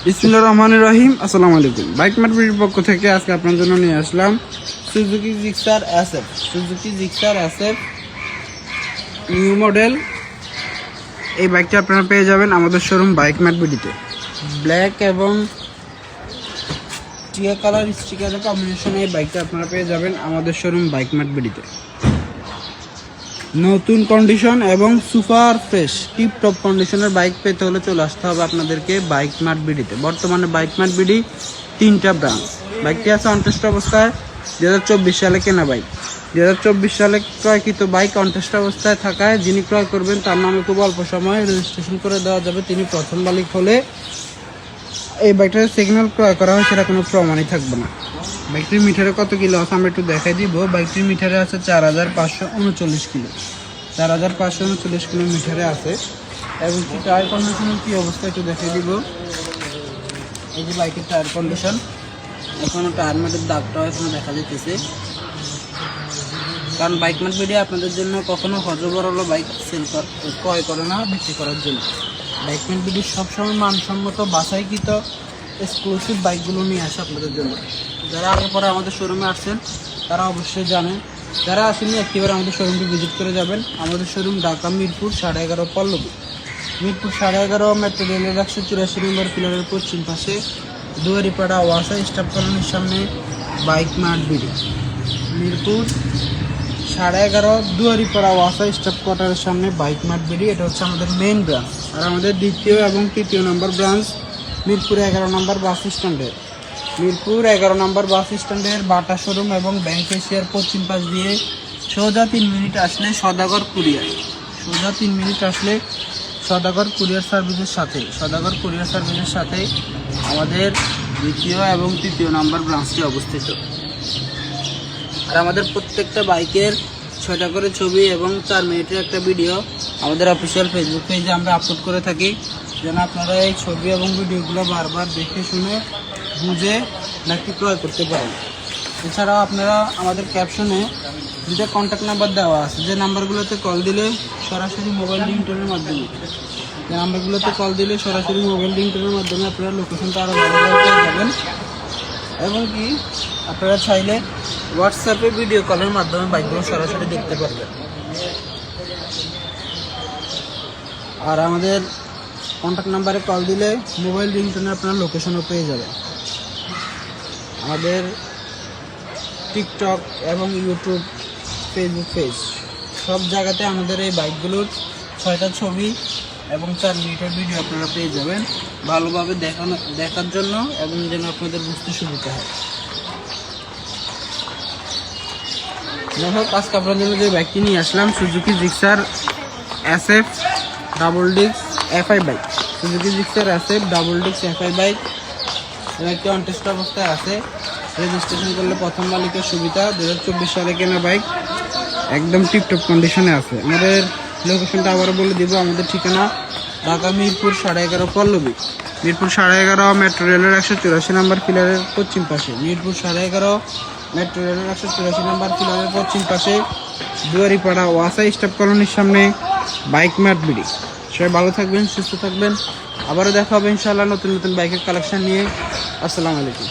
বিসমিল্লাহির রহমানির রহিম। আসসালামু আলাইকুম। বাইক মার্কেটের পক্ষ থেকে আজকে আপনার জন্য নিয়ে আসলাম Suzuki Gixxer SF new model. এই বাইকটা আপনারা পেয়ে যাবেন আমাদের শোরুম বাইক মার্কেটে। ব্ল্যাক এবং টিয়া কালার স্টিকারের কম্বিনেশনে এই বাইকটা আপনারা পেয়ে যাবেন আমাদের শোরুম বাইক মার্কেটে। নতুন কন্ডিশন এবং সুপার ফ্রেশ টিপ টপ কন্ডিশনের বাইক পেতে হলে চলে আসতে হবে আপনাদেরকে বাইক মার্ট বিডিতে। বর্তমানে বাইক মার্ট বিডি 3টা ব্রাঞ্চ। বাইকটি আছে অনটেস্ট অবস্থায়, 2024 সালে কেনা বাইক। 2024 সালে ক্রয়কৃত বাইক অনটেস্ট অবস্থায় থাকায় যিনি ক্রয় করবেন তার নামে খুব অল্প সময়ে রেজিস্ট্রেশন করে দেওয়া যাবে। তিনি প্রথম মালিক হলে এই বাইকটার সিগন্যাল ক্রয় করা হয় সেটা কোনো প্রমাণই থাকবে না। বাইকটির মিটারে কত কিলো আছে আমরা একটু দেখাই দিব। বাইকটির মিটারে আছে 4539 কিলো, 4539 কিলো মিটারে আছে। এবং কি টায়ার কন্ডিশনের কী অবস্থা একটু দেখাই দিব। এই যে বাইকের টায়ার কন্ডিশন, এখনও টায়ার মাটির দাগটাও এখনও দেখা যেতেছে। কারণ বাইক মার্ট ভিডিও আপনাদের জন্য কখনো হজবরল বাইক ক্রয় করে না বিক্রি করার জন্য। বাইক মার্ট ভিডিও সবসময় মানসম্মত বাছাইকৃত এক্সক্লুসিভ বাইকগুলো নিয়ে আসে আপনাদের জন্য। যারা আগে পরে আমাদের শোরুমে আসছেন তারা অবশ্যই জানেন, যারা আসেননি একটিবার আমাদের শোরুমটি ভিজিট করে যাবেন। আমাদের শোরুম ঢাকা মিরপুর 11.5 পল্লবী, মিরপুর 11.5 মেট্রো রেলের 184 নম্বর পিলারের পশ্চিম পাশে দুয়ারিপাড়া ওয়াসা স্টাফ কলোনির সামনে bike mart video. Mirpur 11.5 Duaripara ওয়াসা স্টাফ কোয়ার্টারের সামনে বাইক মার্ট ভিডিও। এটা হচ্ছে আমাদের মেইন ব্রাঞ্চ। আর আমাদের দ্বিতীয় এবং তৃতীয় নম্বর ব্রাঞ্চ মিরপুর 11 নম্বর বাস স্ট্যান্ডের, মিরপুর 11 নম্বর বাস স্ট্যান্ডের বাটা শোরুম এবং ব্যাংক এশিয়ার পশ্চিম পাশ দিয়ে সোজা 3 মিনিট আসলে সদাগর কুরিয়ার, সোজা 3 মিনিট আসলে সদাগর কুরিয়ার সার্ভিসের সাথে আমাদের দ্বিতীয় এবং তৃতীয় নম্বর ব্রাঞ্চটি অবস্থিত। আর আমাদের প্রত্যেকটা বাইকের 6টা করে ছবি এবং 4 মিনিটের একটা ভিডিও আমাদের অফিসিয়াল ফেসবুক পেজে আমরা আপলোড করে থাকি, যেন আপনারা এই ছবি এবং ভিডিওগুলো বারবার দেখে শুনে বুঝে নাকি ক্রয় করতে পারেন। এছাড়াও আপনারা আমাদের ক্যাপশনে 2টা কন্ট্যাক্ট নাম্বার দেওয়া আছে, যে নাম্বারগুলোতে কল দিলে সরাসরি মোবাইল রিংটোনের মাধ্যমে আপনারা লোকেশনটা আরও ভালোভাবে পেয়ে যাবেন। এবং কি আপনারা চাইলে হোয়াটসঅ্যাপে ভিডিও কলের মাধ্যমে বাইকগুলো সরাসরি দেখতে পারবেন। আর আমাদের কন্ট্যাক্ট নাম্বারে কল দিলে মোবাইল রিংটোনে আপনারা লোকেশনও পেয়ে যাবেন। আমাদের টিকটক এবং ইউটিউব, ফেসবুক পেজ সব জায়গাতে আমাদের এই বাইকগুলোর 6টা ছবি এবং 4 মিনিটের ভিডিও আপনারা পেয়ে যাবেন, ভালোভাবে দেখার জন্য এবং যেন আপনাদের বুঝতে সুবিধা হয়। যাই হোক, আজকে আপনার জন্য যে বাইকটি নিয়ে আসলাম Suzuki Gixxer SF double disc FI bike. Suzuki Gixxer SF double disc FI bike একটি অনটেস্ট অবস্থায় আছে। রেজিস্ট্রেশন করলে প্রথম মালিকের সুবিধা। 2024 সালে কেনা বাইক, একদম টিপটপ কন্ডিশনে আছে। আমাদের লোকেশনটা আবারও বলে দিব। আমাদের ঠিকানা ঢাকা মিরপুর 11.5 পল্লবী, মিরপুর 11.5 মেট্রো রেলের 184 নম্বর পিলারের পশ্চিম পাশে, মিরপুর 11.5 মেট্রো রেলের 184 নম্বর পিলারের পশ্চিম পাশে দুয়ারিপাড়া ওয়াসা স্টাফ কলোনির সামনে বাইক মার্ট বিডি। সবাই ভালো থাকবেন, সুস্থ থাকবেন। আবারও দেখা হবে ইনশাআল্লাহ নতুন নতুন বাইকের কালেকশন নিয়ে। আসসালামু আলাইকুম।